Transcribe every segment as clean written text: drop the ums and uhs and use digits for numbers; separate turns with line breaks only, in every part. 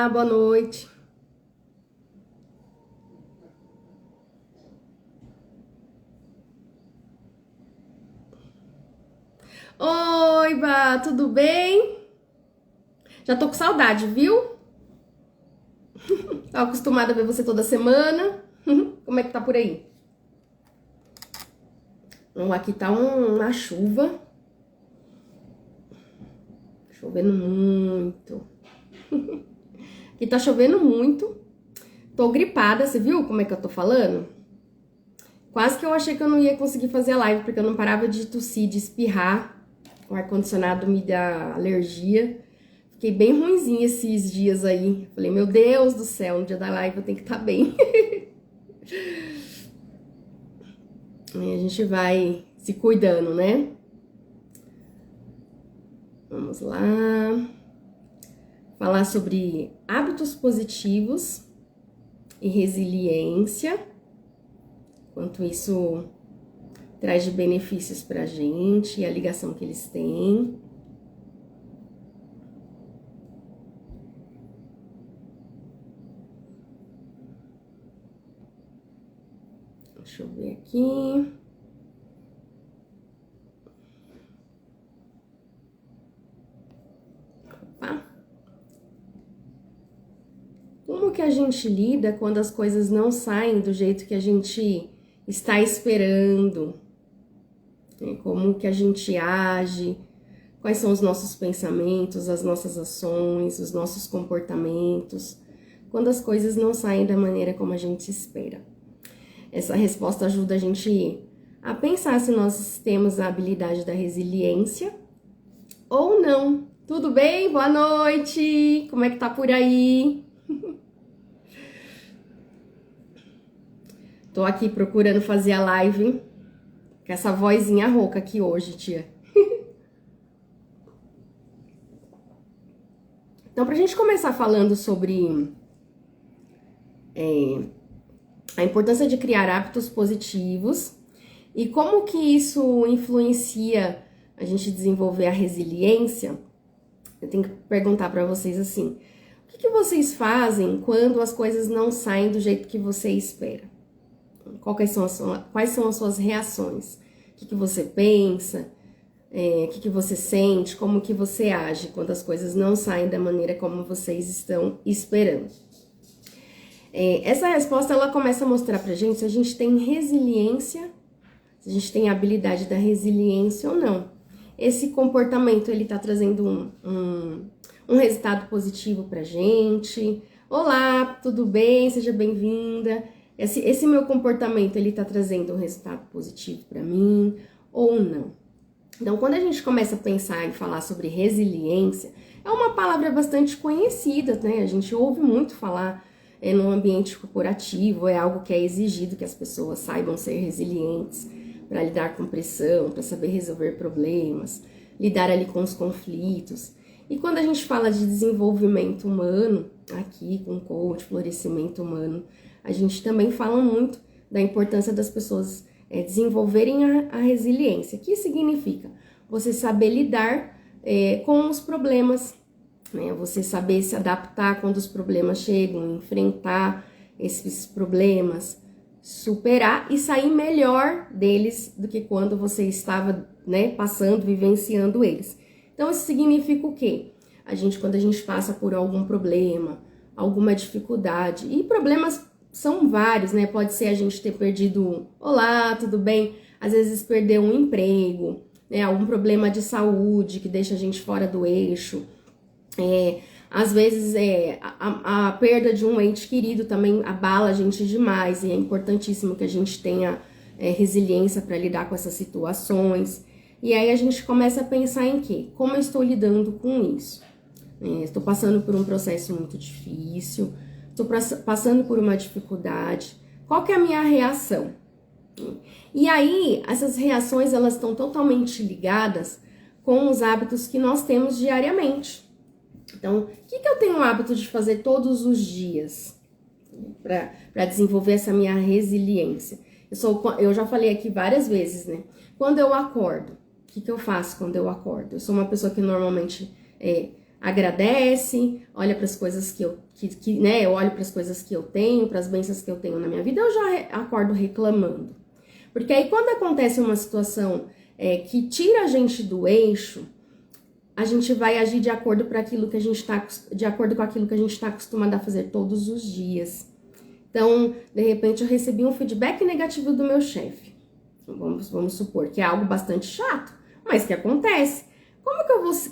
Olá, boa noite. Oi, Bá, tudo bem? Já tô com saudade, viu? Tô acostumada a ver você toda semana. Como é que tá por aí? Bom, aqui tá uma chuva. Chovendo muito. Aqui tá chovendo muito. Tô gripada, você viu como é que eu tô falando? Quase que eu achei que eu não ia conseguir fazer a live, porque eu não parava de tossir, de espirrar. O ar-condicionado me dá alergia. Fiquei bem ruinzinha esses dias aí. Falei, meu Deus do céu, no dia da live eu tenho que estar bem. E a gente vai se cuidando, né? Vamos lá. Falar sobre hábitos positivos e resiliência. Quanto isso traz de benefícios pra gente e a ligação que eles têm. Deixa eu ver aqui. Opa. Como que a gente lida quando as coisas não saem do jeito que a gente está esperando? Como que a gente age? Quais são os nossos pensamentos, as nossas ações, os nossos comportamentos? Quando as coisas não saem da maneira como a gente espera. Essa resposta ajuda a gente a pensar se nós temos a habilidade da resiliência ou não. Tudo bem? Boa noite! Como é que tá por aí? Tô aqui procurando fazer a live com essa vozinha rouca aqui hoje, tia. Então, pra gente começar falando sobre a importância de criar hábitos positivos e como que isso influencia a gente desenvolver a resiliência, eu tenho que perguntar pra vocês assim, o que vocês fazem quando as coisas não saem do jeito que você espera? Quais são as suas reações? O que você pensa? O que você sente? Como que você age quando as coisas não saem da maneira como vocês estão esperando? Essa resposta, ela começa a mostrar pra gente se a gente tem resiliência, se a gente tem a habilidade da resiliência ou não. Esse comportamento, ele tá trazendo um resultado positivo pra gente. Olá, tudo bem? Seja bem-vinda. Esse meu comportamento, ele tá trazendo um resultado positivo pra mim ou não? Então, quando a gente começa a pensar e falar sobre resiliência, é uma palavra bastante conhecida, né? A gente ouve muito falar no ambiente corporativo, é algo que é exigido que as pessoas saibam ser resilientes para lidar com pressão, para saber resolver problemas, lidar ali com os conflitos. E quando a gente fala de desenvolvimento humano, aqui com coach, florescimento humano, a gente também fala muito da importância das pessoas desenvolverem a resiliência, que significa você saber lidar com os problemas, né? Você saber se adaptar quando os problemas chegam, enfrentar esses problemas, superar e sair melhor deles do que quando você estava, né, passando, vivenciando eles. Então isso significa o quê? Quando a gente passa por algum problema, alguma dificuldade, e problemas são vários, né? Pode ser a gente ter perdido, olá, tudo bem? Às vezes perder um emprego, né? Algum problema de saúde que deixa a gente fora do eixo. Às vezes a perda de um ente querido também abala a gente demais e é importantíssimo que a gente tenha resiliência para lidar com essas situações. E aí a gente começa a pensar em quê? Como eu estou lidando com isso? Estou passando por um processo muito difícil, estou passando por uma dificuldade, qual que é a minha reação? E aí, essas reações, elas estão totalmente ligadas com os hábitos que nós temos diariamente. Então, o que eu tenho o hábito de fazer todos os dias para desenvolver essa minha resiliência? Eu já falei aqui várias vezes, né? Quando eu acordo, o que eu faço quando eu acordo? Eu sou uma pessoa que normalmente agradece, olha para as coisas né, eu olho para as coisas que eu tenho, para as bênçãos que eu tenho na minha vida, eu já acordo reclamando. Porque aí quando acontece uma situação que tira a gente do eixo, a gente vai agir de acordo com aquilo que a gente está acostumado a fazer todos os dias. Então, de repente, eu recebi um feedback negativo do meu chefe. Vamos supor que é algo bastante chato, mas que acontece.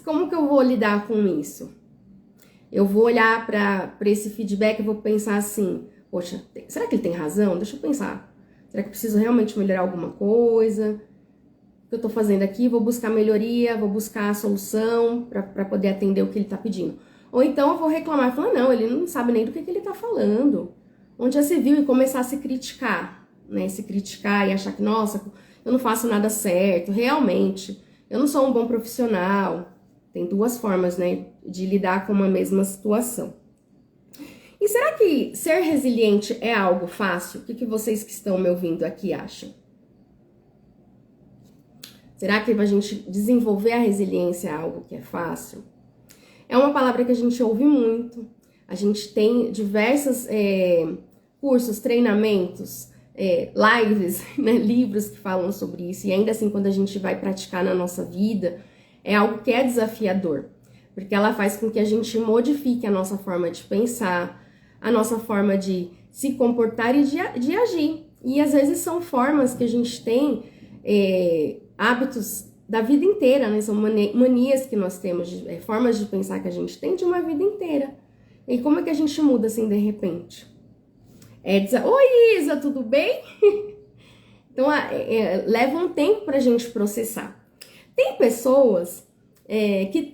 Como que eu vou lidar com isso? Eu vou olhar para esse feedback e vou pensar assim, poxa, será que ele tem razão? Deixa eu pensar. Será que eu preciso realmente melhorar alguma coisa? O que eu tô fazendo aqui? Vou buscar melhoria, vou buscar a solução para poder atender o que ele tá pedindo. Ou então eu vou reclamar e falar, não, ele não sabe nem do que ele tá falando. Onde já se viu e começar a se criticar, né? Se criticar e achar que, nossa, eu não faço nada certo, realmente, eu não sou um bom profissional. Tem duas formas, né, de lidar com uma mesma situação. E será que ser resiliente é algo fácil? O que vocês que estão me ouvindo aqui acham? Será que a gente desenvolver a resiliência é algo que é fácil? É uma palavra que a gente ouve muito. A gente tem diversos cursos, treinamentos, lives, né, livros que falam sobre isso. E ainda assim, quando a gente vai praticar na nossa vida, é algo que é desafiador. Porque ela faz com que a gente modifique a nossa forma de pensar, a nossa forma de se comportar e de agir. E às vezes são formas que a gente tem, hábitos da vida inteira, né? São manias que nós temos, formas de pensar que a gente tem de uma vida inteira. E como é que a gente muda assim de repente? Oi, Isa, tudo bem? Então, leva um tempo pra gente processar. Tem pessoas que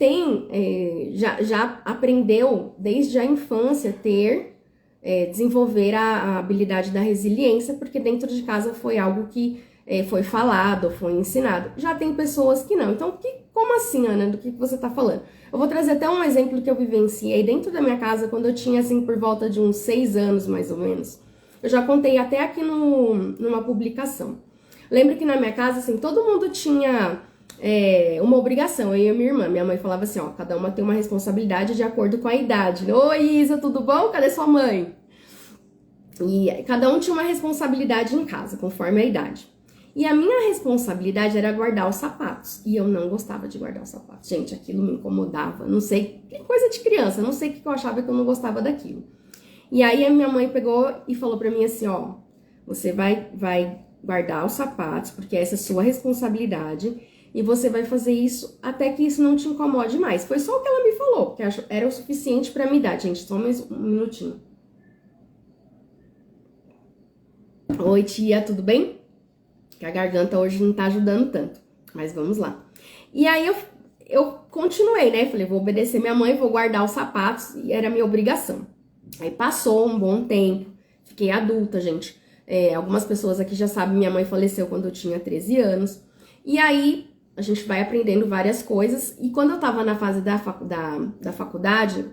já aprendeu desde a infância desenvolver a habilidade da resiliência, porque dentro de casa foi algo que foi falado, foi ensinado. Já tem pessoas que não. Então, como assim, Ana? Do que você tá falando? Eu vou trazer até um exemplo que eu vivenciei dentro da minha casa quando eu tinha, assim, por volta de uns 6 anos, mais ou menos. Eu já contei até aqui numa publicação. Lembro que na minha casa, assim, todo mundo tinha uma obrigação, eu e a minha irmã. Minha mãe falava assim, ó, cada uma tem uma responsabilidade de acordo com a idade. Oi, Isa, tudo bom? Cadê sua mãe? E cada um tinha uma responsabilidade em casa, conforme a idade. E a minha responsabilidade era guardar os sapatos. E eu não gostava de guardar os sapatos. Gente, aquilo me incomodava. Não sei, que coisa de criança. Não sei o que eu achava que eu não gostava daquilo. E aí a minha mãe pegou e falou pra mim assim, ó, você vai guardar os sapatos, porque essa é a sua responsabilidade. E você vai fazer isso até que isso não te incomode mais. Foi só o que ela me falou, porque era o suficiente pra minha idade. Gente, só mais um minutinho. Oi, tia, tudo bem? Que a garganta hoje não tá ajudando tanto, mas vamos lá. E aí eu continuei, né? Falei, vou obedecer minha mãe, vou guardar os sapatos, e era minha obrigação. Aí passou um bom tempo, fiquei adulta, gente. Algumas pessoas aqui já sabem, minha mãe faleceu quando eu tinha 13 anos. E aí a gente vai aprendendo várias coisas. E quando eu tava na fase da faculdade,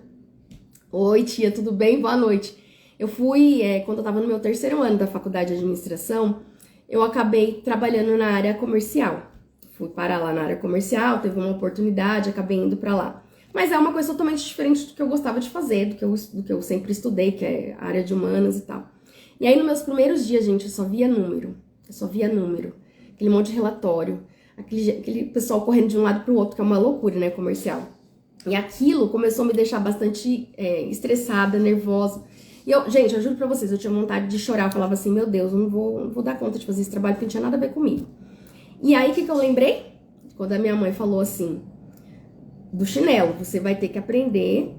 oi tia, tudo bem? Boa noite. Eu fui, quando eu tava no meu 3º ano da faculdade de administração, eu acabei trabalhando na área comercial. Fui parar lá na área comercial, teve uma oportunidade, acabei indo pra lá. Mas é uma coisa totalmente diferente do que eu gostava de fazer, do que eu sempre estudei, que é a área de humanas e tal. E aí, nos meus primeiros dias, gente, eu só via número. Aquele monte de relatório, aquele pessoal correndo de um lado pro outro, que é uma loucura, né, comercial. E aquilo começou a me deixar bastante estressada, nervosa. E gente, eu juro pra vocês, eu tinha vontade de chorar. Eu falava assim, meu Deus, eu não vou dar conta de fazer esse trabalho, porque não tinha nada a ver comigo. E aí, o que eu lembrei? Quando a minha mãe falou assim, do chinelo, você vai ter que aprender,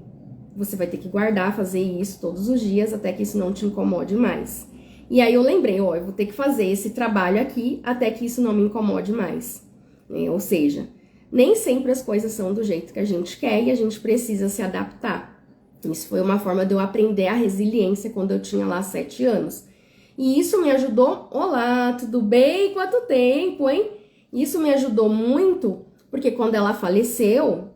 você vai ter que guardar, fazer isso todos os dias, até que isso não te incomode mais. E aí eu lembrei, ó, eu vou ter que fazer esse trabalho aqui, até que isso não me incomode mais. Ou seja, nem sempre as coisas são do jeito que a gente quer e a gente precisa se adaptar. Isso foi uma forma de eu aprender a resiliência quando eu tinha lá 7 anos. E isso me ajudou... Olá, tudo bem? Quanto tempo, hein? Isso me ajudou muito, porque quando ela faleceu,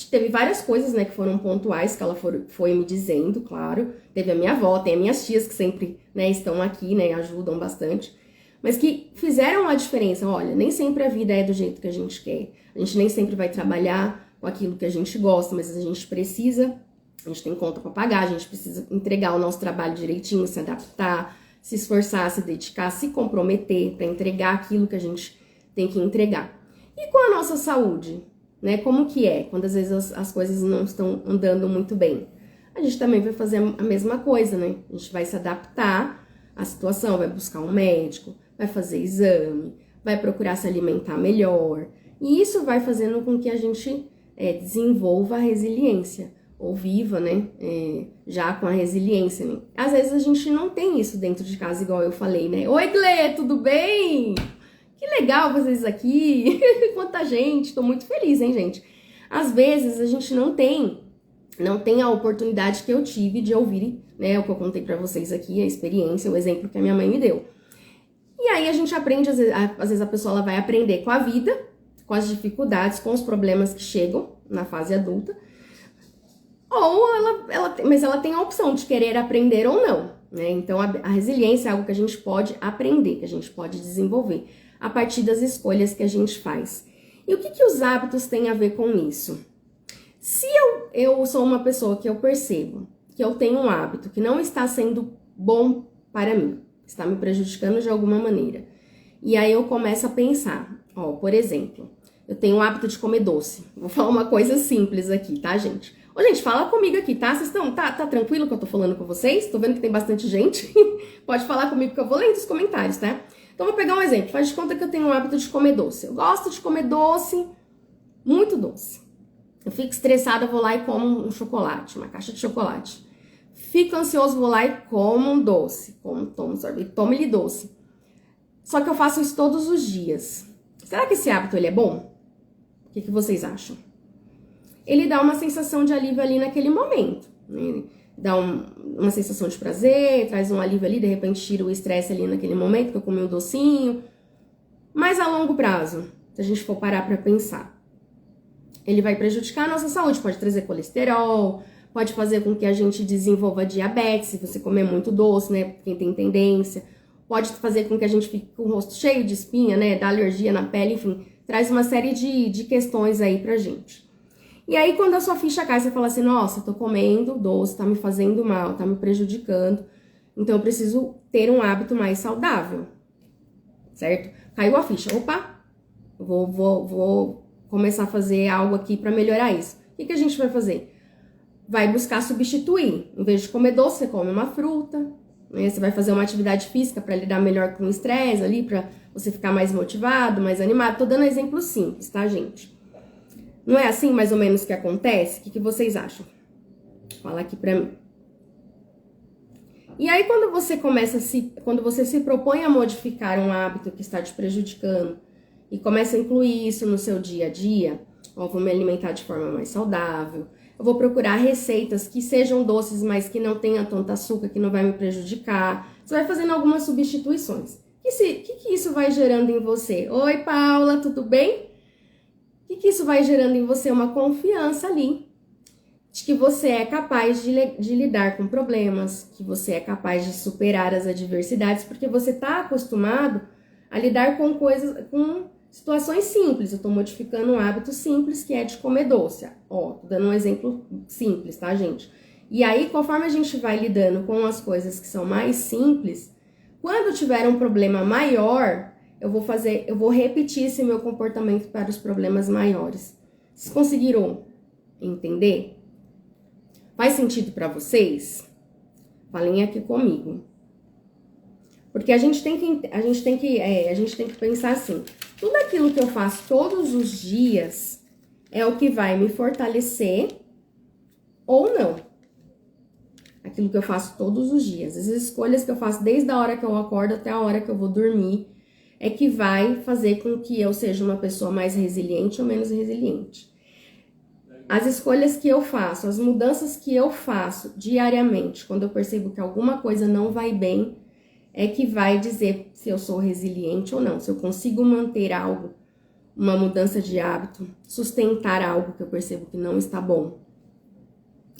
teve várias coisas, né, que foram pontuais, que ela foi me dizendo, claro. Teve a minha avó, tem as minhas tias que sempre, né, estão aqui, né, ajudam bastante. Mas que fizeram a diferença. Olha, nem sempre a vida é do jeito que a gente quer. A gente nem sempre vai trabalhar com aquilo que a gente gosta, mas a gente tem conta para pagar, a gente precisa entregar o nosso trabalho direitinho, se adaptar, se esforçar, se dedicar, se comprometer para entregar aquilo que a gente tem que entregar. E com a nossa saúde, né? Como que é quando às vezes as coisas não estão andando muito bem? A gente também vai fazer a mesma coisa, né? A gente vai se adaptar à situação, vai buscar um médico, vai fazer exame, vai procurar se alimentar melhor. E isso vai fazendo com que a gente desenvolva a resiliência, ou viva, né? Já com a resiliência, né? Às vezes a gente não tem isso dentro de casa, igual eu falei, né? Oi, Glê, tudo bem? Que legal vocês aqui, quanta gente, tô muito feliz, hein, gente? Às vezes a gente não tem a oportunidade que eu tive de ouvir, né, o que eu contei pra vocês aqui, a experiência, o exemplo que a minha mãe me deu. E aí a gente aprende, às vezes a pessoa ela vai aprender com a vida, com as dificuldades, com os problemas que chegam na fase adulta, ou mas ela tem a opção de querer aprender ou não, né? Então a resiliência é algo que a gente pode aprender, que a gente pode desenvolver a partir das escolhas que a gente faz. E o que os hábitos têm a ver com isso? Se eu sou uma pessoa que eu percebo que eu tenho um hábito que não está sendo bom para mim, está me prejudicando de alguma maneira, e aí eu começo a pensar, por exemplo, eu tenho o hábito de comer doce. Vou falar uma coisa simples aqui, tá, gente? Ô, gente, fala comigo aqui, tá? Vocês estão, tá tranquilo que eu tô falando com vocês? Tô vendo que tem bastante gente. Pode falar comigo que eu vou lendo os comentários, tá? Então, vou pegar um exemplo. Faz de conta que eu tenho o hábito de comer doce. Eu gosto de comer doce, muito doce. Eu fico estressada, vou lá e como um chocolate, uma caixa de chocolate. Fico ansioso, vou lá e como um doce. Tomo sorvete, tome-lhe doce. Só que eu faço isso todos os dias. Será que esse hábito ele é bom? O que vocês acham? Ele dá uma sensação de alívio ali naquele momento, né? Dá uma sensação de prazer, traz um alívio ali, de repente tira o estresse ali naquele momento que eu comi um docinho. Mas a longo prazo, se a gente for parar pra pensar, ele vai prejudicar a nossa saúde, pode trazer colesterol, pode fazer com que a gente desenvolva diabetes, se você comer muito doce, né, quem tem tendência, pode fazer com que a gente fique com o rosto cheio de espinha, né, dá alergia na pele, enfim, traz uma série de questões aí pra gente. E aí, quando a sua ficha cai, você fala assim, nossa, tô comendo doce, tá me fazendo mal, tá me prejudicando, então eu preciso ter um hábito mais saudável, certo? Caiu a ficha, opa, vou começar a fazer algo aqui pra melhorar isso. O que a gente vai fazer? Vai buscar substituir. Em vez de comer doce, você come uma fruta, né? Você vai fazer uma atividade física pra lidar melhor com o estresse ali, pra você ficar mais motivado, mais animado. Tô dando exemplo simples, tá, gente? Não é assim mais ou menos que acontece? O que vocês acham? Fala aqui pra mim. E aí, quando você se propõe a modificar um hábito que está te prejudicando e começa a incluir isso no seu dia a dia, vou me alimentar de forma mais saudável, eu vou procurar receitas que sejam doces, mas que não tenham tanto açúcar, que não vai me prejudicar. Você vai fazendo algumas substituições. O que isso vai gerando em você? Oi, Paula, tudo bem? O que isso vai gerando em você? Uma confiança ali, de que você é capaz de lidar com problemas, que você é capaz de superar as adversidades, porque você está acostumado a lidar com situações simples. Eu tô modificando um hábito simples, que é de comer doce. Tô dando um exemplo simples, tá, gente? E aí, conforme a gente vai lidando com as coisas que são mais simples, quando tiver um problema maior, eu vou repetir esse meu comportamento para os problemas maiores. Vocês conseguiram entender? Faz sentido para vocês? Falem aqui comigo. Porque a gente tem que pensar assim, tudo aquilo que eu faço todos os dias é o que vai me fortalecer ou não. Aquilo que eu faço todos os dias, as escolhas que eu faço desde a hora que eu acordo até a hora que eu vou dormir, é que vai fazer com que eu seja uma pessoa mais resiliente ou menos resiliente. As escolhas que eu faço, as mudanças que eu faço diariamente, quando eu percebo que alguma coisa não vai bem, é que vai dizer se eu sou resiliente ou não, se eu consigo manter algo, uma mudança de hábito, sustentar algo que eu percebo que não está bom.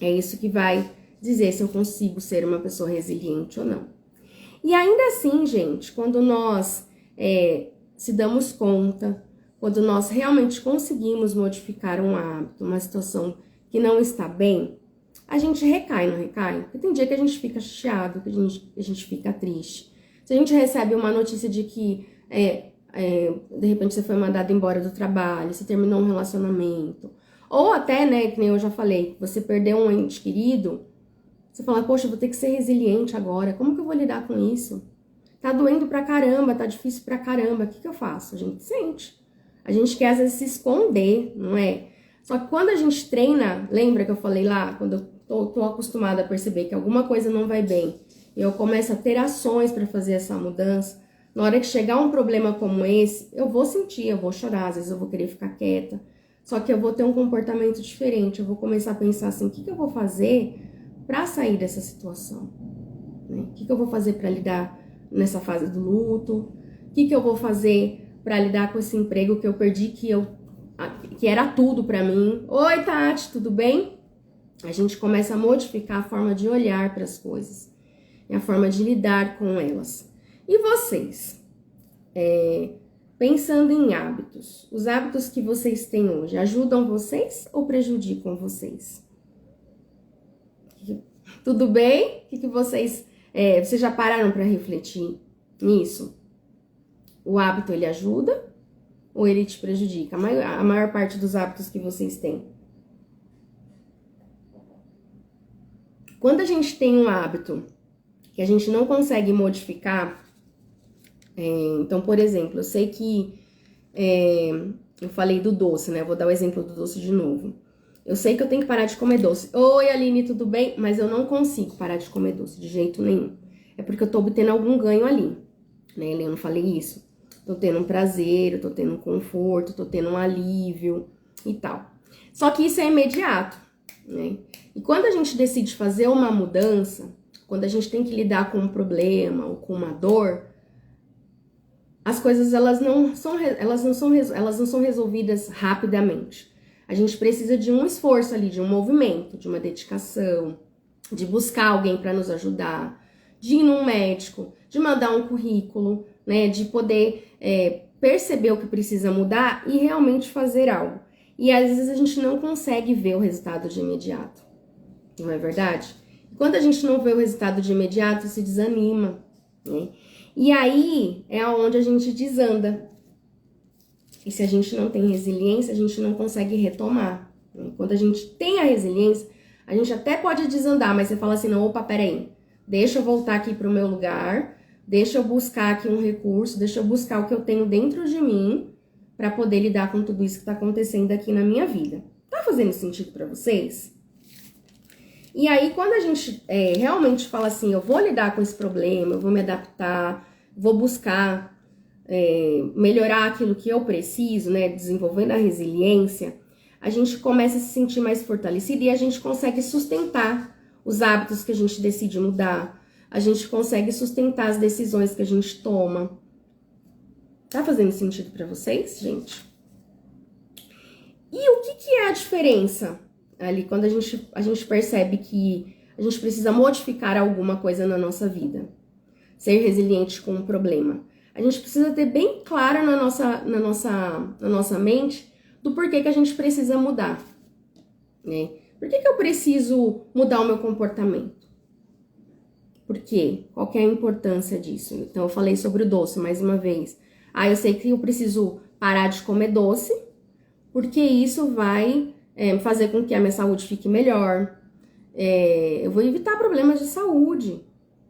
É isso que vai dizer se eu consigo ser uma pessoa resiliente ou não. E ainda assim, gente, quando nós se damos conta, quando nós realmente conseguimos modificar um hábito, uma situação que não está bem, a gente recai, não recai? Porque tem dia que a gente fica chateado, que a gente fica triste. Se a gente recebe uma notícia de que, de repente, você foi mandado embora do trabalho, você terminou um relacionamento, ou até, né, que nem eu já falei, você perdeu um ente querido, você fala, poxa, eu vou ter que ser resiliente agora, como que eu vou lidar com isso? Tá doendo pra caramba, tá difícil pra caramba, o que que eu faço? A gente sente. A gente quer, às vezes, se esconder, não é? Só que quando a gente treina, lembra que eu falei lá, quando eu tô acostumada a perceber que alguma coisa não vai bem, e eu começo a ter ações para fazer essa mudança, na hora que chegar um problema como esse, eu vou sentir, eu vou chorar, às vezes eu vou querer ficar quieta, só que eu vou ter um comportamento diferente, eu vou começar a pensar assim, o que que eu vou fazer para sair dessa situação? Né? O que que eu vou fazer para lidar nessa fase do luto? O que que eu vou fazer para lidar com esse emprego que eu perdi, que era tudo para mim? Oi, Tati, tudo bem? A gente começa a modificar a forma de olhar para as coisas e a forma de lidar com elas. E vocês? Pensando em hábitos, os hábitos que vocês têm hoje ajudam vocês ou prejudicam vocês? Tudo bem? O que vocês já pararam para refletir nisso? O hábito, ele ajuda ou ele te prejudica? A maior parte dos hábitos que vocês têm. Quando a gente tem um hábito que a gente não consegue modificar, então, por exemplo, eu sei que eu falei do doce, né? Eu vou dar o exemplo do doce de novo. Eu sei que eu tenho que parar de comer doce. Oi, Aline, tudo bem? Mas eu não consigo parar de comer doce de jeito nenhum. É porque eu tô obtendo algum ganho ali, né? Eu não falei isso. Tô tendo um prazer, eu tô tendo um conforto, tô tendo um alívio e tal. Só que isso é imediato, né? E quando a gente decide fazer uma mudança, quando a gente tem que lidar com um problema ou com uma dor, as coisas elas não são resolvidas rapidamente. A gente precisa de um esforço ali, de um movimento, de uma dedicação, de buscar alguém para nos ajudar, de ir num médico, de mandar um currículo, né, de poder perceber o que precisa mudar e realmente fazer algo. E às vezes a gente não consegue ver o resultado de imediato, não é verdade? Quando a gente não vê o resultado de imediato, se desanima, né? E aí é onde a gente desanda. E se a gente não tem resiliência, a gente não consegue retomar, né? Quando a gente tem a resiliência, a gente até pode desandar, mas você fala assim, não, opa, peraí, deixa eu voltar aqui pro meu lugar, deixa eu buscar aqui um recurso, deixa eu buscar o que eu tenho dentro de mim para poder lidar com tudo isso que tá acontecendo aqui na minha vida. Tá fazendo sentido para vocês? E aí, quando a gente realmente fala assim, eu vou lidar com esse problema, eu vou me adaptar, vou buscar melhorar aquilo que eu preciso, né, desenvolvendo a resiliência, a gente começa a se sentir mais fortalecido e a gente consegue sustentar os hábitos que a gente decide mudar, a gente consegue sustentar as decisões que a gente toma. Tá fazendo sentido para vocês, gente? E o que é a diferença ali quando a gente percebe que a gente precisa modificar alguma coisa na nossa vida? Ser resiliente com um problema. A gente precisa ter bem claro na nossa mente do porquê que a gente precisa mudar, né? Por que eu preciso mudar o meu comportamento? Por quê? Qual que é a importância disso? Então, eu falei sobre o doce mais uma vez. Eu sei que eu preciso parar de comer doce, porque isso vai fazer com que a minha saúde fique melhor. Eu vou evitar problemas de saúde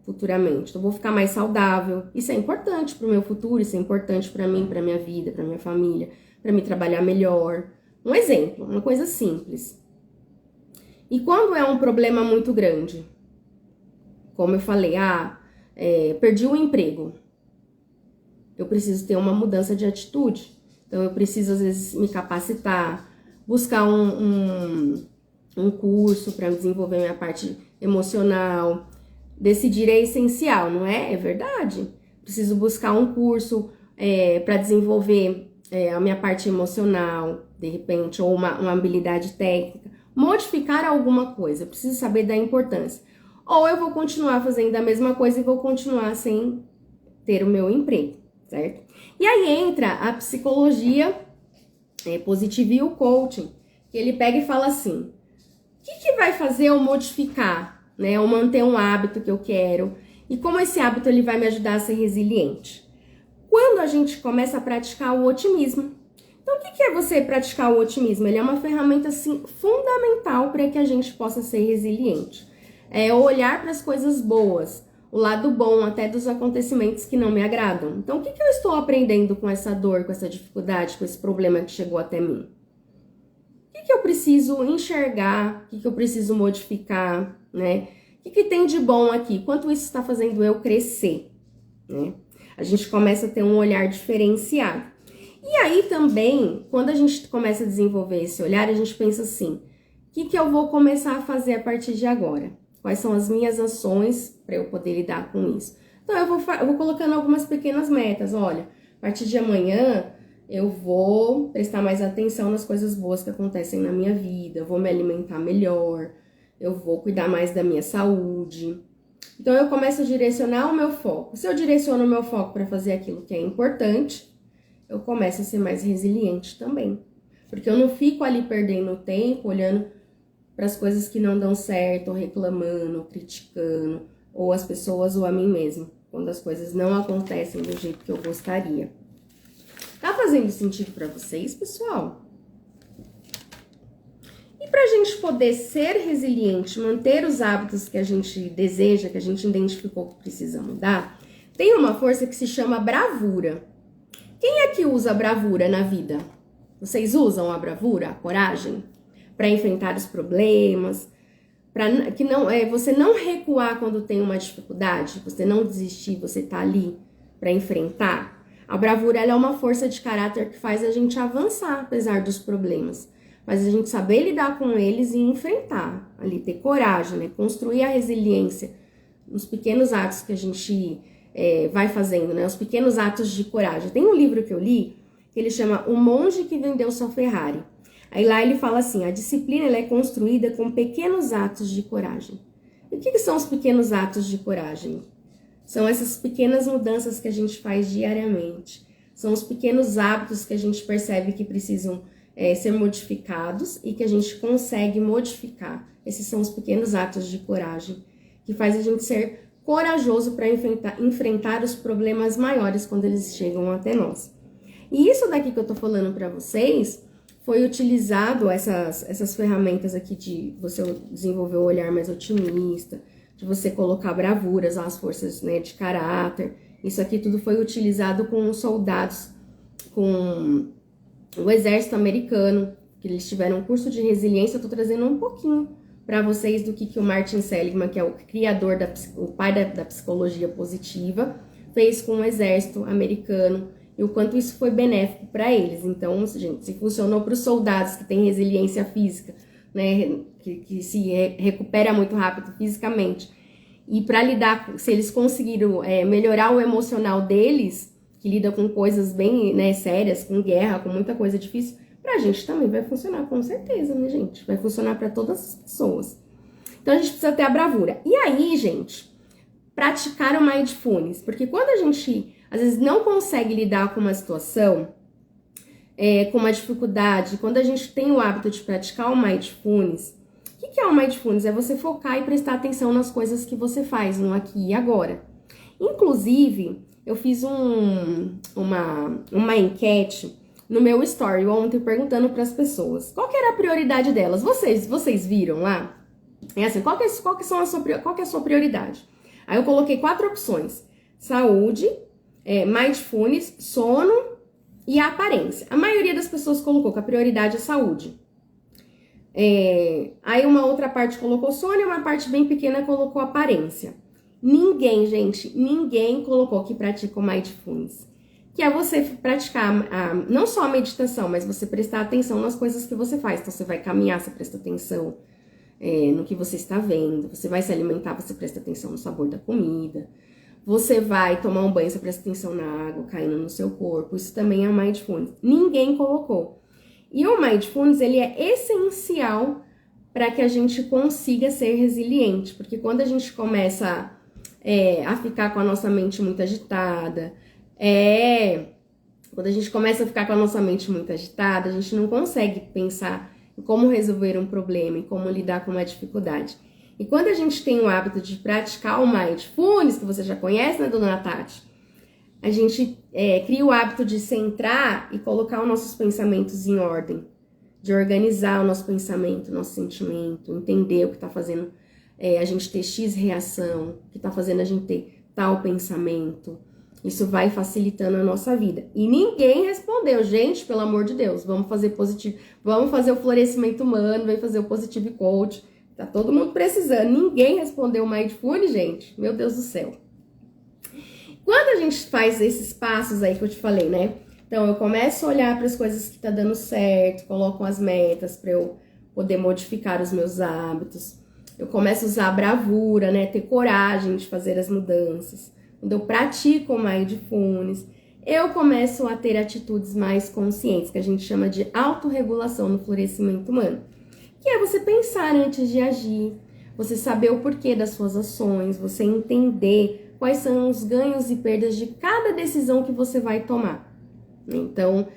futuramente, então eu vou ficar mais saudável. Isso é importante para o meu futuro, isso é importante para mim, para minha vida, para minha família, para me trabalhar melhor. Um exemplo, uma coisa simples. E quando é um problema muito grande? Como eu falei, perdi o emprego. Eu preciso ter uma mudança de atitude. Então eu preciso, às vezes, me capacitar, buscar um curso para desenvolver minha parte emocional. Decidir é essencial, não é? É verdade. Preciso buscar um curso para desenvolver a minha parte emocional, de repente, ou uma habilidade técnica. Modificar alguma coisa. Eu preciso saber da importância. Ou eu vou continuar fazendo a mesma coisa e vou continuar sem ter o meu emprego, certo? E aí entra a psicologia positivo e o coaching, que ele pega e fala assim, o que vai fazer eu modificar, né, ou manter um hábito que eu quero, e como esse hábito ele vai me ajudar a ser resiliente? Quando a gente começa a praticar o otimismo. Então, o que é você praticar o otimismo? Ele é uma ferramenta, assim, fundamental para que a gente possa ser resiliente. É olhar para as coisas boas, o lado bom até dos acontecimentos que não me agradam. Então, o que eu estou aprendendo com essa dor, com essa dificuldade, com esse problema que chegou até mim? O que eu preciso enxergar? O que eu preciso modificar, né? O que tem de bom aqui? Quanto isso está fazendo eu crescer, né? A gente começa a ter um olhar diferenciado. E aí também, quando a gente começa a desenvolver esse olhar, a gente pensa assim, o que eu vou começar a fazer a partir de agora? Quais são as minhas ações para eu poder lidar com isso? Então, eu vou colocando algumas pequenas metas. Olha, a partir de amanhã, eu vou prestar mais atenção nas coisas boas que acontecem na minha vida, eu vou me alimentar melhor, eu vou cuidar mais da minha saúde. Então, eu começo a direcionar o meu foco. Se eu direciono o meu foco para fazer aquilo que é importante, eu começo a ser mais resiliente também. Porque eu não fico ali perdendo tempo, olhando para as coisas que não dão certo, ou reclamando, ou criticando, ou as pessoas ou a mim mesma, quando as coisas não acontecem do jeito que eu gostaria. Tá fazendo sentido para vocês, pessoal? E para a gente poder ser resiliente, manter os hábitos que a gente deseja, que a gente identificou que precisa mudar, tem uma força que se chama bravura. Quem é que usa a bravura na vida? Vocês usam a bravura, a coragem, para enfrentar os problemas, para que não você não recuar quando tem uma dificuldade, você não desistir, você tá ali para enfrentar. A bravura ela é uma força de caráter que faz a gente avançar apesar dos problemas, mas a gente saber lidar com eles e enfrentar, ali ter coragem, né? Construir a resiliência nos pequenos atos que a gente vai fazendo, né? Os pequenos atos de coragem. Tem um livro que eu li que ele chama O Monge que Vendeu Sua Ferrari. Aí lá ele fala assim, a disciplina ela é construída com pequenos atos de coragem. E o que são os pequenos atos de coragem? São essas pequenas mudanças que a gente faz diariamente. São os pequenos hábitos que a gente percebe que precisam ser modificados e que a gente consegue modificar. Esses são os pequenos atos de coragem que faz a gente ser corajoso para enfrentar os problemas maiores quando eles chegam até nós. E isso daqui que eu tô falando para vocês foi utilizado, essas ferramentas aqui de você desenvolver um olhar mais otimista, de você colocar bravuras, as forças, né, de caráter. Isso aqui tudo foi utilizado com os soldados, com o exército americano, que eles tiveram um curso de resiliência. Eu tô trazendo um pouquinho para vocês do que o Martin Seligman, que é o criador, o pai da psicologia positiva, fez com o exército americano e o quanto isso foi benéfico para eles. Então, gente, se funcionou para os soldados que têm resiliência física, né, que se recupera muito rápido fisicamente, e para lidar, se eles conseguiram melhorar o emocional deles, que lida com coisas bem, né, sérias, com guerra, com muita coisa difícil, pra gente também vai funcionar, com certeza, né, gente? Vai funcionar para todas as pessoas. Então, a gente precisa ter a bravura. E aí, gente, praticar o Mindfulness, porque quando a gente, às vezes, não consegue lidar com uma situação, com uma dificuldade, quando a gente tem o hábito de praticar o Mindfulness, o que é o Mindfulness? É você focar e prestar atenção nas coisas que você faz, no aqui e agora. Inclusive, eu fiz uma enquete no meu story ontem perguntando para as pessoas qual que era a prioridade delas. Vocês viram lá? É assim, qual que é a sua prioridade? Aí eu coloquei 4 opções: saúde, Mindfulness, sono e a aparência. A maioria das pessoas colocou que a prioridade é saúde. Aí uma outra parte colocou sono e uma parte bem pequena colocou aparência. Ninguém, gente, ninguém colocou que pratica o Mindfulness, que é você praticar não só a meditação, mas você prestar atenção nas coisas que você faz. Então, você vai caminhar, você presta atenção no que você está vendo. Você vai se alimentar, você presta atenção no sabor da comida. Você vai tomar um banho, você presta atenção na água caindo no seu corpo. Isso também é Mindfulness. Ninguém colocou. E o Mindfulness, ele é essencial para que a gente consiga ser resiliente. Porque quando a gente começa a ficar com a nossa mente muito agitada, Quando a gente começa a ficar com a nossa mente muito agitada, a gente não consegue pensar em como resolver um problema, em como lidar com uma dificuldade. E quando a gente tem o hábito de praticar o Mindfulness, que você já conhece, né, dona Tati? A gente cria o hábito de centrar e colocar os nossos pensamentos em ordem, de organizar o nosso pensamento, o nosso sentimento, entender o que está fazendo a gente ter X reação, o que está fazendo a gente ter tal pensamento. Isso vai facilitando a nossa vida. E ninguém respondeu, gente, pelo amor de Deus, vamos fazer positivo, vamos fazer o florescimento humano, vamos fazer o Positive Coach. Tá todo mundo precisando. Ninguém respondeu o Mindfulness, gente. Meu Deus do céu. Quando a gente faz esses passos aí que eu te falei, né? Então, eu começo a olhar para as coisas que tá dando certo, coloco as metas para eu poder modificar os meus hábitos. Eu começo a usar a bravura, né? Ter coragem de fazer as mudanças. Quando eu pratico o Mindfulness, eu começo a ter atitudes mais conscientes, que a gente chama de autorregulação no florescimento humano. Que é você pensar antes de agir, você saber o porquê das suas ações, você entender quais são os ganhos e perdas de cada decisão que você vai tomar. Então,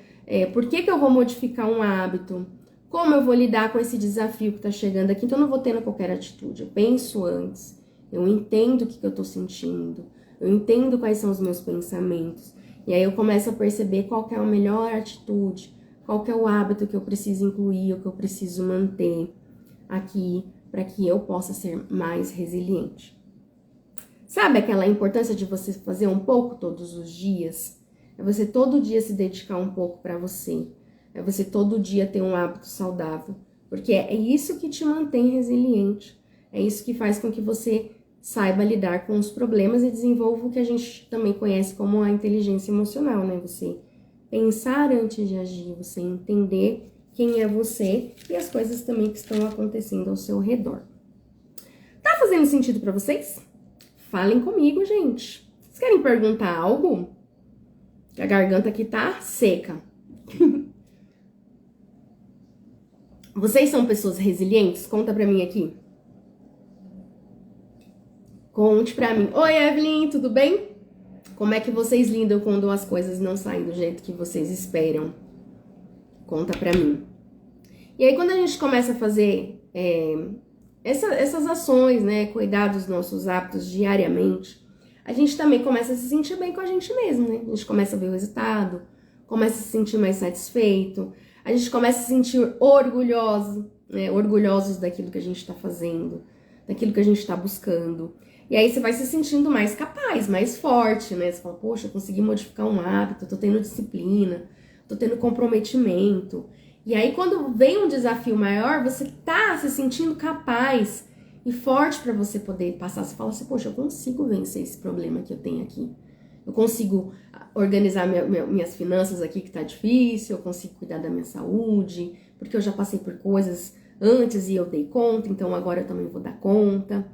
por que eu vou modificar um hábito? Como eu vou lidar com esse desafio que está chegando aqui? Então, eu não vou tendo qualquer atitude. Eu penso antes, eu entendo o que eu estou sentindo, eu entendo quais são os meus pensamentos. E aí eu começo a perceber qual que é a melhor atitude, qual que é o hábito que eu preciso incluir, o que eu preciso manter aqui, para que eu possa ser mais resiliente. Sabe aquela importância de você fazer um pouco todos os dias? É você todo dia se dedicar um pouco para você. É você todo dia ter um hábito saudável. Porque é isso que te mantém resiliente. É isso que faz com que você saiba lidar com os problemas e desenvolva o que a gente também conhece como a inteligência emocional, né? Você pensar antes de agir, você entender quem é você e as coisas também que estão acontecendo ao seu redor. Tá fazendo sentido para vocês? Falem comigo, gente. Vocês querem perguntar algo? A garganta aqui tá seca. Vocês são pessoas resilientes? Conta pra mim aqui. Conte pra mim. Oi, Evelyn, tudo bem? Como é que vocês lidam quando as coisas não saem do jeito que vocês esperam? Conta pra mim. E aí, quando a gente começa a fazer essas ações, né, cuidar dos nossos hábitos diariamente, a gente também começa a se sentir bem com a gente mesmo, né? A gente começa a ver o resultado, começa a se sentir mais satisfeito, a gente começa a se sentir orgulhoso, né? Orgulhosos daquilo que a gente tá fazendo, daquilo que a gente tá buscando. E aí você vai se sentindo mais capaz, mais forte, né? Você fala, poxa, eu consegui modificar um hábito, tô tendo disciplina, tô tendo comprometimento. E aí, quando vem um desafio maior, você tá se sentindo capaz e forte para você poder passar. Você fala assim, poxa, eu consigo vencer esse problema que eu tenho aqui. Eu consigo organizar minhas finanças aqui que tá difícil, eu consigo cuidar da minha saúde, porque eu já passei por coisas antes e eu dei conta, então agora eu também vou dar conta.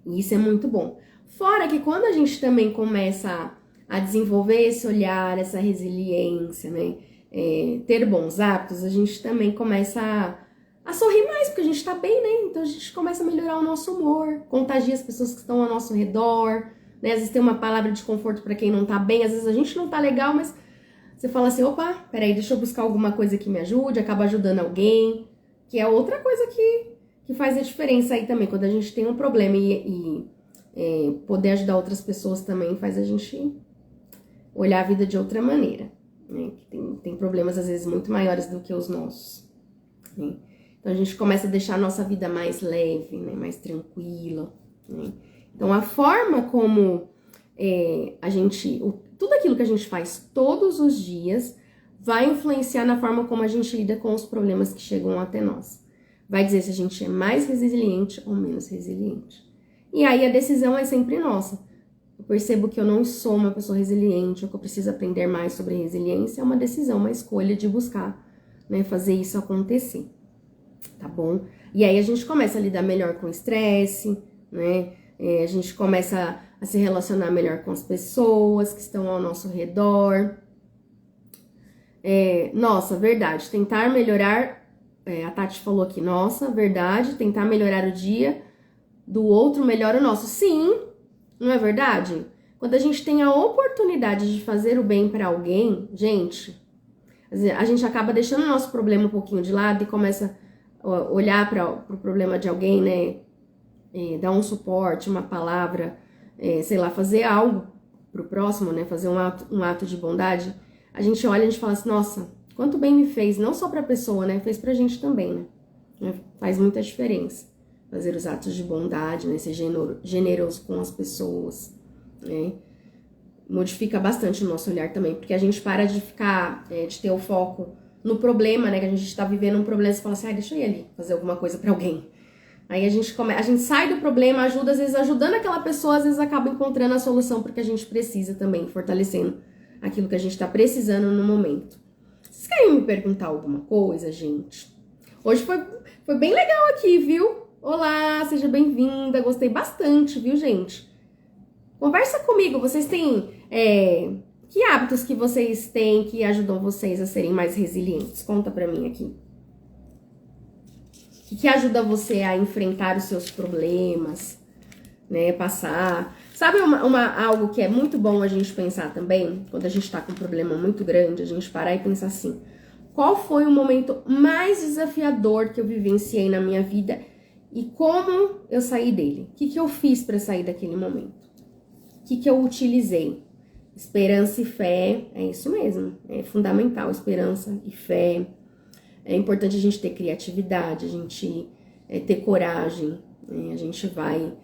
E isso é muito bom. Fora que quando a gente também começa a desenvolver esse olhar, essa resiliência, né? Ter bons hábitos, a gente também começa a sorrir mais, porque a gente tá bem, né? Então a gente começa a melhorar o nosso humor, contagia as pessoas que estão ao nosso redor, né? Às vezes tem uma palavra de conforto para quem não tá bem, às vezes a gente não tá legal, mas você fala assim, opa, peraí, deixa eu buscar alguma coisa que me ajude, acaba ajudando alguém, que é outra coisa que faz a diferença aí também, quando a gente tem um problema e poder ajudar outras pessoas também faz a gente olhar a vida de outra maneira. Né? Tem problemas, às vezes, muito maiores do que os nossos. Né? Então, a gente começa a deixar a nossa vida mais leve, né? Mais tranquila. Né? Então, a forma como tudo aquilo que a gente faz todos os dias vai influenciar na forma como a gente lida com os problemas que chegam até nós. Vai dizer se a gente é mais resiliente ou menos resiliente. E aí, a decisão é sempre nossa. Eu percebo que eu não sou uma pessoa resiliente, ou que eu preciso aprender mais sobre resiliência, é uma decisão, uma escolha de buscar, né, fazer isso acontecer, tá bom? E aí a gente começa a lidar melhor com o estresse, né, a gente começa a se relacionar melhor com as pessoas que estão ao nosso redor. Nossa, verdade, tentar melhorar, a Tati falou aqui, nossa, verdade, tentar melhorar o dia do outro melhora o nosso. Sim, não é verdade? Quando a gente tem a oportunidade de fazer o bem para alguém, gente, a gente acaba deixando o nosso problema um pouquinho de lado e começa a olhar para o problema de alguém, né? Dar um suporte, uma palavra, sei lá, fazer algo pro próximo, né? Fazer um ato de bondade. A gente olha e a gente fala assim, nossa, quanto bem me fez, não só pra pessoa, né? Fez pra gente também, né? Faz muita diferença. Fazer os atos de bondade, né? Ser generoso com as pessoas, né? Modifica bastante o nosso olhar também, porque a gente para de ficar, de ter o foco no problema, né? Que a gente tá vivendo um problema e fala assim, deixa eu ir ali fazer alguma coisa pra alguém. Aí a gente sai do problema, ajuda, às vezes ajudando aquela pessoa, às vezes acaba encontrando a solução porque a gente precisa também, fortalecendo aquilo que a gente tá precisando no momento. Vocês querem me perguntar alguma coisa, gente? Hoje foi bem legal aqui, viu? Olá, seja bem-vinda, gostei bastante, viu, gente? Conversa comigo, vocês têm... que hábitos que vocês têm que ajudam vocês a serem mais resilientes? Conta pra mim aqui. O que ajuda você a enfrentar os seus problemas, né? Passar. Sabe algo que é muito bom a gente pensar também? Quando a gente tá com um problema muito grande, a gente parar e pensar assim: qual foi o momento mais desafiador que eu vivenciei na minha vida e como eu saí dele? O que eu fiz para sair daquele momento? O que eu utilizei? Esperança e fé, é isso mesmo, é fundamental, esperança e fé. É importante a gente ter criatividade, a gente ter coragem, né? A gente vai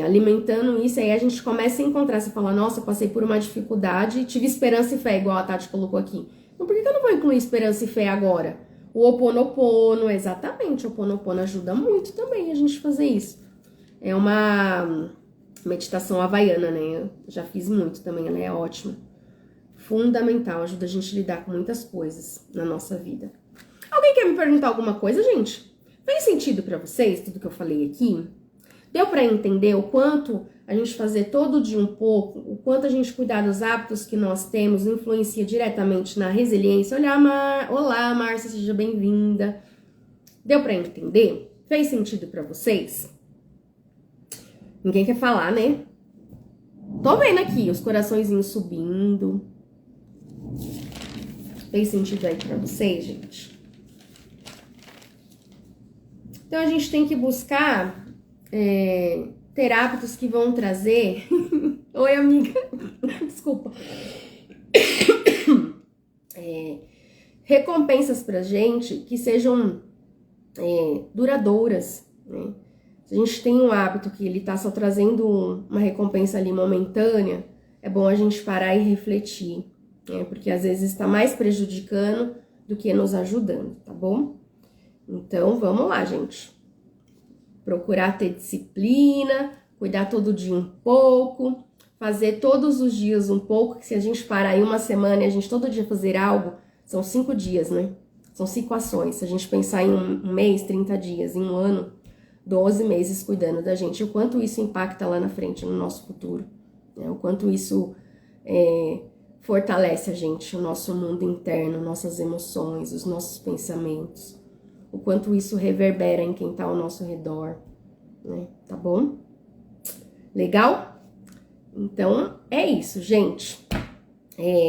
alimentando isso, aí a gente começa a encontrar, você fala, nossa, eu passei por uma dificuldade, tive esperança e fé, igual a Tati colocou aqui. Então por que eu não vou incluir esperança e fé agora? O Ho'oponopono, exatamente, o Ho'oponopono ajuda muito também a gente fazer isso. É uma meditação havaiana, né? Eu já fiz muito também, ela é ótima. Fundamental, ajuda a gente a lidar com muitas coisas na nossa vida. Alguém quer me perguntar alguma coisa, gente? Fez sentido pra vocês tudo que eu falei aqui? Deu pra entender o quanto a gente fazer todo dia um pouco, o quanto a gente cuidar dos hábitos que nós temos influencia diretamente na resiliência? Olá, Márcia, seja bem-vinda. Deu pra entender? Fez sentido pra vocês? Ninguém quer falar, né? Tô vendo aqui os coraçõezinhos subindo. Fez sentido aí pra vocês, gente? Então, a gente tem que buscar ter hábitos que vão trazer... Oi, amiga. Desculpa. Recompensas pra gente que sejam duradouras, né? Se a gente tem um hábito que ele tá só trazendo uma recompensa ali momentânea, é bom a gente parar e refletir, né? Porque às vezes tá mais prejudicando do que nos ajudando, tá bom? Então, vamos lá, gente. Procurar ter disciplina, cuidar todo dia um pouco, fazer todos os dias um pouco, que se a gente parar aí uma semana e a gente todo dia fazer algo, são 5 dias, né? São 5 ações. Se a gente pensar em um mês, 30 dias, em um ano, 12 meses cuidando da gente. O quanto isso impacta lá na frente, no nosso futuro, né? O quanto isso fortalece a gente, o nosso mundo interno, nossas emoções, os nossos pensamentos. O quanto isso reverbera em quem tá ao nosso redor, né? Tá bom? Legal? Então, é isso, gente.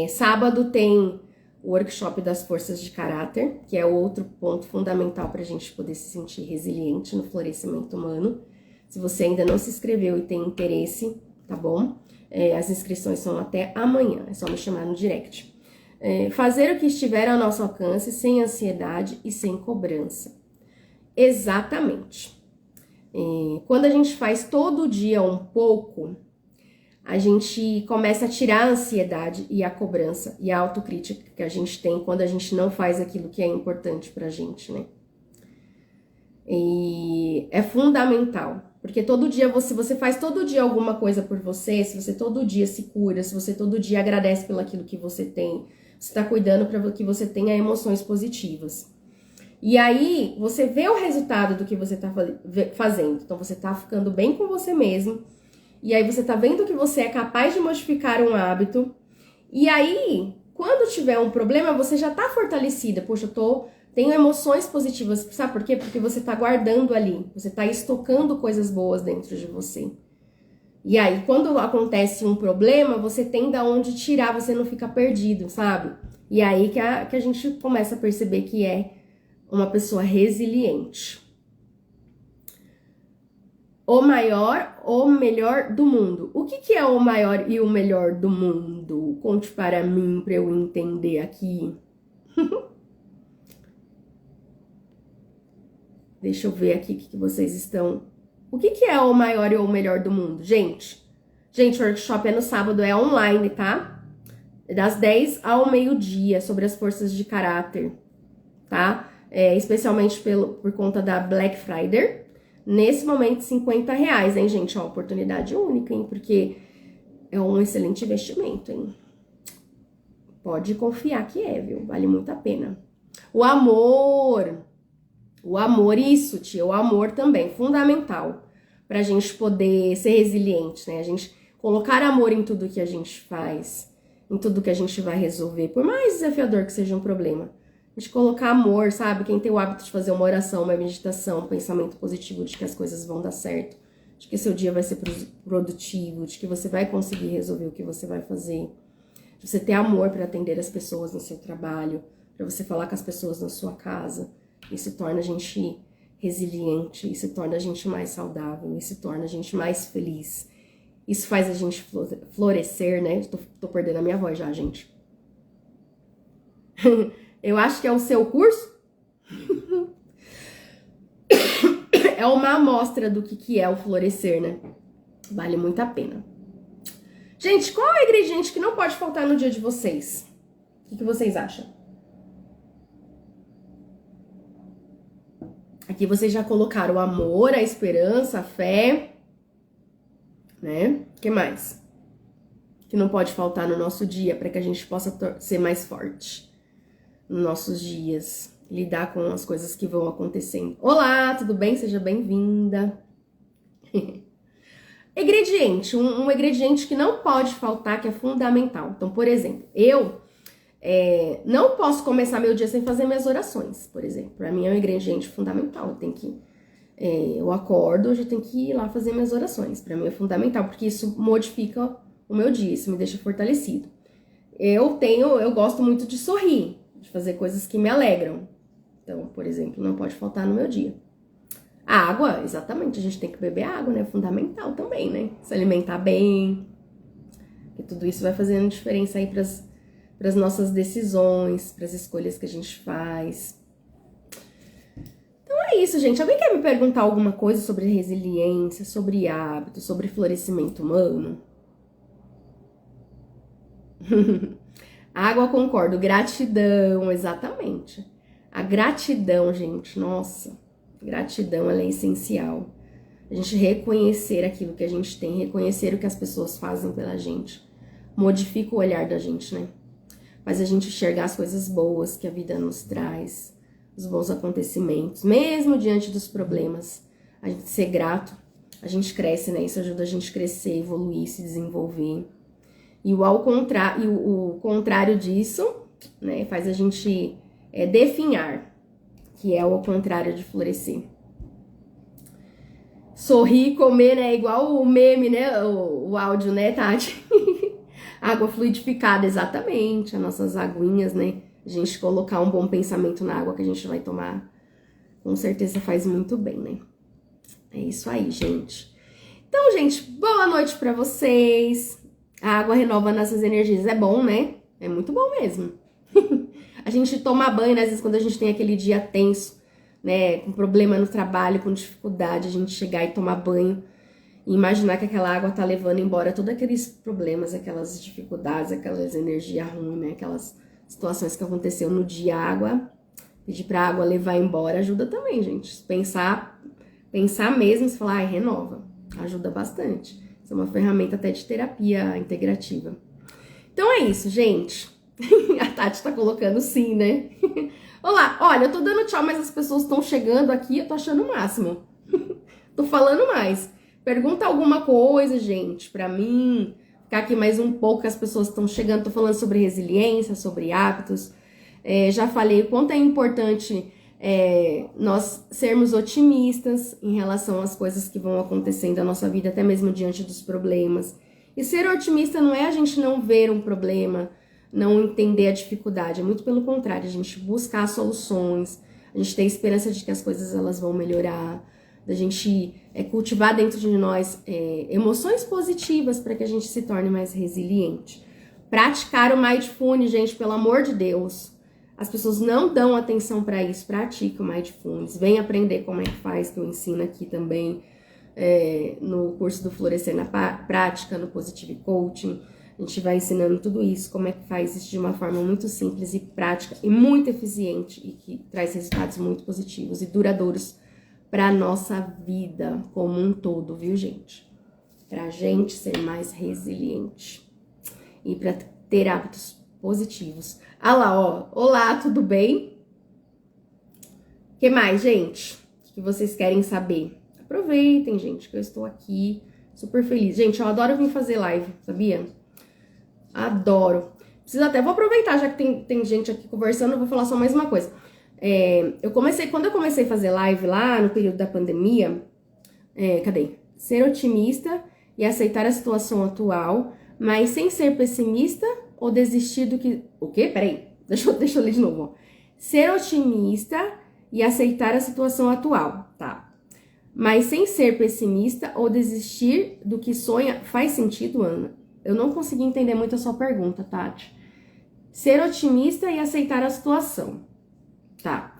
Sábado tem o workshop das forças de caráter, que é outro ponto fundamental pra gente poder se sentir resiliente no florescimento humano. Se você ainda não se inscreveu e tem interesse, tá bom? As inscrições são até amanhã, é só me chamar no direct. Fazer o que estiver ao nosso alcance, sem ansiedade e sem cobrança. Exatamente. Quando a gente faz todo dia um pouco, a gente começa a tirar a ansiedade e a cobrança e a autocrítica que a gente tem quando a gente não faz aquilo que é importante pra gente, né? E é fundamental, porque todo dia se você faz todo dia alguma coisa por você, se você todo dia se cura, se você todo dia agradece pelo aquilo que você tem, você tá cuidando para que você tenha emoções positivas. E aí, você vê o resultado do que você tá fazendo. Então, você tá ficando bem com você mesmo. E aí, você tá vendo que você é capaz de modificar um hábito. E aí, quando tiver um problema, você já tá fortalecida. Poxa, tenho emoções positivas. Sabe por quê? Porque você tá guardando ali. Você tá estocando coisas boas dentro de você. E aí, quando acontece um problema, você tem da onde tirar, você não fica perdido, sabe? E aí que a gente começa a perceber que é uma pessoa resiliente. O maior ou melhor do mundo. O que é o maior e o melhor do mundo? Conte para mim, para eu entender aqui. Deixa eu ver aqui o que vocês estão... O que é o maior e o melhor do mundo? Gente, o workshop é no sábado, é online, tá? Das 10 ao meio-dia, sobre as forças de caráter, tá? Especialmente por conta da Black Friday. Nesse momento, R$50, hein, gente? Ó, oportunidade única, hein? Porque é um excelente investimento, hein? Pode confiar que é, viu? Vale muito a pena. O amor, isso, tia, o amor também, fundamental pra gente poder ser resiliente, né? A gente colocar amor em tudo que a gente faz, em tudo que a gente vai resolver, por mais desafiador que seja um problema. A gente colocar amor, sabe? Quem tem o hábito de fazer uma oração, uma meditação, um pensamento positivo de que as coisas vão dar certo, de que seu dia vai ser produtivo, de que você vai conseguir resolver o que você vai fazer, de você ter amor para atender as pessoas no seu trabalho, para você falar com as pessoas na sua casa. Isso torna a gente resiliente, isso torna a gente mais saudável, isso torna a gente mais feliz. Isso faz a gente florescer, né? Tô perdendo a minha voz já, gente. Eu acho que é o seu curso. É uma amostra do que é o florescer, né? Vale muito a pena. Gente, qual é o ingrediente que não pode faltar no dia de vocês? O que vocês acham? Aqui vocês já colocaram o amor, a esperança, a fé, né? O que mais? Que não pode faltar no nosso dia para que a gente possa ser mais forte nos nossos dias, lidar com as coisas que vão acontecendo. Olá, tudo bem? Seja bem-vinda. Ingrediente, um ingrediente que não pode faltar, que é fundamental. Então, por exemplo, eu não posso começar meu dia sem fazer minhas orações, por exemplo. Para mim é um ingrediente fundamental. Eu acordo, eu já tenho que ir lá fazer minhas orações. Para mim é fundamental, porque isso modifica o meu dia, isso me deixa fortalecido. Eu gosto muito de sorrir, de fazer coisas que me alegram. Então, por exemplo, não pode faltar no meu dia. A água, exatamente, a gente tem que beber água, né? É fundamental também, né? Se alimentar bem. Porque tudo isso vai fazendo diferença aí para as nossas decisões, para as escolhas que a gente faz. Então é isso, gente. Alguém quer me perguntar alguma coisa sobre resiliência, sobre hábitos, sobre florescimento humano? Água, concordo. Gratidão, exatamente. A gratidão, gente, nossa, gratidão, ela é essencial. A gente reconhecer aquilo que a gente tem, reconhecer o que as pessoas fazem pela gente, modifica o olhar da gente, né? Faz a gente enxergar as coisas boas que a vida nos traz, os bons acontecimentos, mesmo diante dos problemas. A gente ser grato, a gente cresce, né? Isso ajuda a gente a crescer, evoluir, se desenvolver. E o contrário disso, né, faz a gente definhar, que é o contrário de florescer. Sorrir, comer, né, igual o meme, né, o áudio, né, Tati? Água fluidificada, exatamente, as nossas aguinhas, né, a gente colocar um bom pensamento na água que a gente vai tomar, com certeza faz muito bem, né? É isso aí, gente. Então, gente, boa noite pra vocês. A água renova nossas energias, é bom, né? É muito bom mesmo. A gente toma banho, né? Às vezes quando a gente tem aquele dia tenso, né? Com problema no trabalho, com dificuldade, a gente chegar e tomar banho e imaginar que aquela água tá levando embora todos aqueles problemas, aquelas dificuldades, aquelas energias ruins, né? Aquelas situações que aconteceu no dia. A água, pedir pra água levar embora ajuda também, gente. Pensar mesmo, se falar, renova. Ajuda bastante. Isso é uma ferramenta até de terapia integrativa. Então é isso, gente. A Tati tá colocando sim, né? Olá, olha, eu tô dando tchau, mas as pessoas estão chegando aqui, eu tô achando o máximo. Tô falando mais. Pergunta alguma coisa, gente, pra mim. Ficar aqui mais um pouco, que as pessoas estão chegando. Tô falando sobre resiliência, sobre hábitos. Já falei o quanto é importante Nós sermos otimistas em relação às coisas que vão acontecendo na nossa vida, até mesmo diante dos problemas. E ser otimista não é a gente não ver um problema, não entender a dificuldade, é muito pelo contrário, a gente buscar soluções, a gente ter esperança de que as coisas elas vão melhorar, da gente cultivar dentro de nós emoções positivas para que a gente se torne mais resiliente. Praticar o Mindfulness, gente, pelo amor de Deus. As pessoas não dão atenção para isso. Pratique o Mindfulness. Vem aprender como é que faz, que eu ensino aqui também no curso do Florescer na Prática, no Positive Coaching. A gente vai ensinando tudo isso, como é que faz isso de uma forma muito simples e prática e muito eficiente e que traz resultados muito positivos e duradouros para a nossa vida como um todo, viu, gente? Para a gente ser mais resiliente e para ter hábitos positivos. Ah lá, ó. Olá, tudo bem? O que mais, gente? O que vocês querem saber? Aproveitem, gente, que eu estou aqui super feliz. Gente, eu adoro vir fazer live, sabia? Adoro. Vou aproveitar, já que tem gente aqui conversando, eu vou falar só mais uma coisa. Quando eu comecei a fazer live lá no período da pandemia, ser otimista e aceitar a situação atual, mas sem ser pessimista ou desistir do que... O quê? Peraí, deixa eu ler de novo. Ó. Ser otimista e aceitar a situação atual, tá? Mas sem ser pessimista ou desistir do que sonha. Faz sentido, Ana? Eu não consegui entender muito a sua pergunta, Tati. Ser otimista e aceitar a situação. Tá.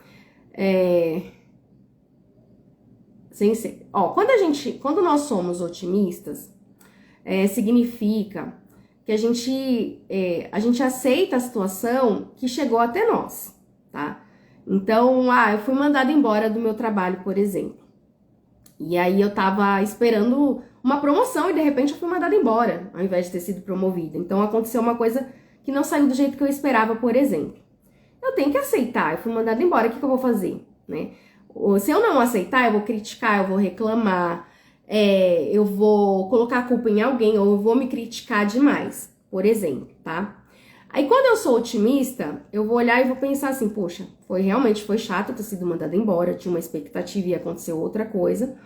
Sem ser. Ó, quando nós somos otimistas, significa que a gente aceita a situação que chegou até nós, tá? Então, eu fui mandada embora do meu trabalho, por exemplo. E aí eu tava esperando uma promoção e de repente eu fui mandada embora, ao invés de ter sido promovida. Então aconteceu uma coisa que não saiu do jeito que eu esperava, por exemplo. Eu tenho que aceitar, eu fui mandada embora, o que eu vou fazer, né? Se eu não aceitar, eu vou criticar, eu vou reclamar, eu vou colocar a culpa em alguém, ou eu vou me criticar demais, por exemplo, tá? Aí quando eu sou otimista, eu vou olhar e vou pensar assim, poxa, realmente foi chato eu ter sido mandada embora, eu tinha uma expectativa e aconteceu outra coisa.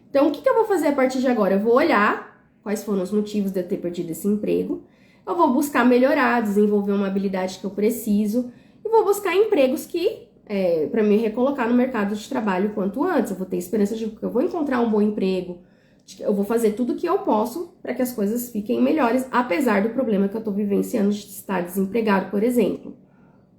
Então, o que eu vou fazer a partir de agora? Eu vou olhar quais foram os motivos de eu ter perdido esse emprego, eu vou buscar melhorar, desenvolver uma habilidade que eu preciso, e vou buscar empregos que, para me recolocar no mercado de trabalho quanto antes. Eu vou ter esperança de que eu vou encontrar um bom emprego, eu vou fazer tudo o que eu posso para que as coisas fiquem melhores, apesar do problema que eu tô vivenciando de estar desempregado, por exemplo.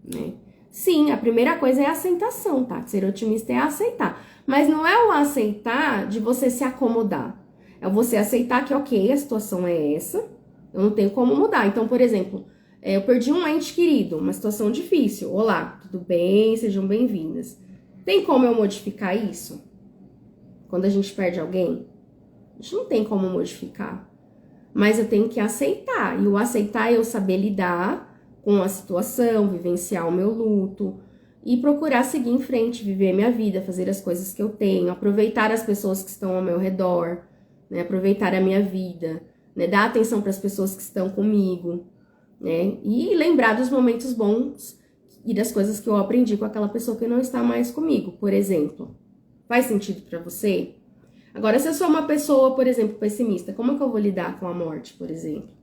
Né? Sim, a primeira coisa é a aceitação, tá? Ser otimista é aceitar. Mas não é o aceitar de você se acomodar. É você aceitar que, ok, a situação é essa, eu não tenho como mudar. Então, por exemplo, eu perdi um ente querido, uma situação difícil. Olá, tudo bem? Sejam bem-vindas. Tem como eu modificar isso? Quando a gente perde alguém? A gente não tem como modificar. Mas eu tenho que aceitar. E o aceitar é eu saber lidar com a situação, vivenciar o meu luto e procurar seguir em frente, viver minha vida, fazer as coisas que eu tenho, aproveitar as pessoas que estão ao meu redor, né? Aproveitar a minha vida, né? Dar atenção para as pessoas que estão comigo, né? E lembrar dos momentos bons e das coisas que eu aprendi com aquela pessoa que não está mais comigo, por exemplo. Faz sentido para você? Agora, se eu sou uma pessoa, por exemplo, pessimista, como é que eu vou lidar com a morte, por exemplo?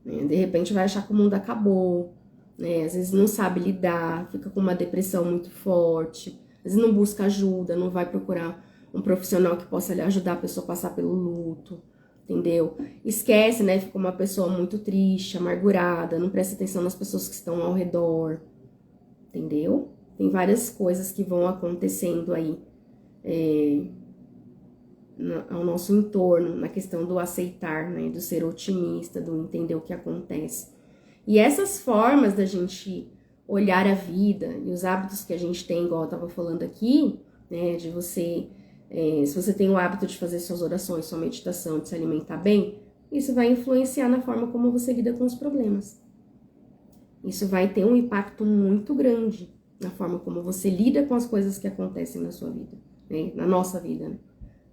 De repente vai achar que o mundo acabou, né? Às vezes não sabe lidar, fica com uma depressão muito forte, às vezes não busca ajuda, não vai procurar um profissional que possa lhe ajudar a pessoa a passar pelo luto, entendeu? Esquece, né? Fica uma pessoa muito triste, amargurada, não presta atenção nas pessoas que estão ao redor, entendeu? Tem várias coisas que vão acontecendo aí ao nosso entorno, na questão do aceitar, né, do ser otimista, do entender o que acontece. E essas formas da gente olhar a vida e os hábitos que a gente tem, igual eu tava falando aqui, né, de você, se você tem o hábito de fazer suas orações, sua meditação, de se alimentar bem, isso vai influenciar na forma como você lida com os problemas. Isso vai ter um impacto muito grande na forma como você lida com as coisas que acontecem na sua vida, né, na nossa vida, né.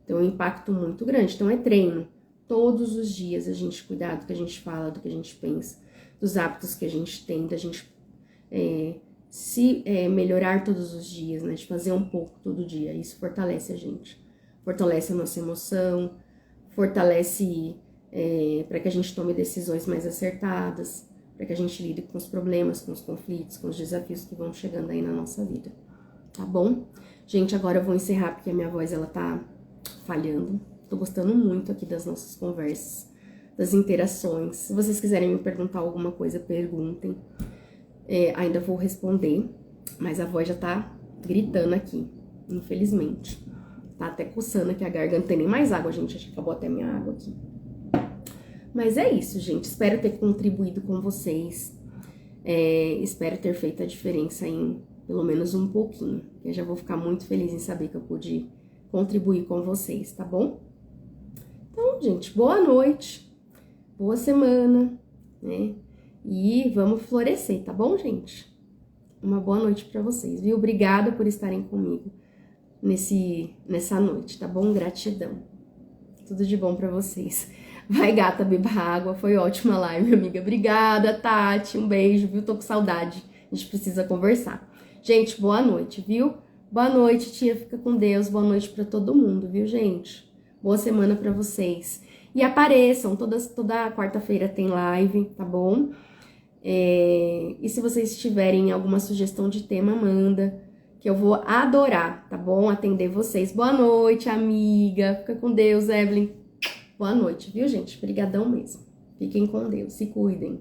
Tem um impacto muito grande. Então, é treino. Todos os dias a gente cuidar do que a gente fala, do que a gente pensa, dos hábitos que a gente tem, da gente melhorar todos os dias, né? De fazer um pouco todo dia. Isso fortalece a gente. Fortalece a nossa emoção, fortalece para que a gente tome decisões mais acertadas, para que a gente lide com os problemas, com os conflitos, com os desafios que vão chegando aí na nossa vida. Tá bom? Gente, agora eu vou encerrar porque a minha voz, ela tá falhando. Tô gostando muito aqui das nossas conversas, das interações. Se vocês quiserem me perguntar alguma coisa, perguntem. Ainda vou responder, mas a voz já tá gritando aqui, infelizmente. Tá até coçando aqui a garganta, não tem nem mais água, gente. Acho que acabou até minha água aqui. Mas é isso, gente. Espero ter contribuído com vocês. Espero ter feito a diferença em pelo menos um pouquinho. Eu já vou ficar muito feliz em saber que eu pude contribuir com vocês, tá bom? Então, gente, boa noite, boa semana, né? E vamos florescer, tá bom, gente? Uma boa noite pra vocês, viu? Obrigada por estarem comigo nessa noite, tá bom? Gratidão. Tudo de bom pra vocês. Vai, gata, beba água. Foi ótima a live, amiga. Obrigada, Tati. Um beijo, viu? Tô com saudade. A gente precisa conversar. Gente, boa noite, viu? Boa noite, tia. Fica com Deus. Boa noite pra todo mundo, viu, gente? Boa semana pra vocês. E apareçam. Toda quarta-feira tem live, tá bom? E se vocês tiverem alguma sugestão de tema, manda, que eu vou adorar, tá bom? Atender vocês. Boa noite, amiga. Fica com Deus, Evelyn. Boa noite, viu, gente? Obrigadão mesmo. Fiquem com Deus. Se cuidem.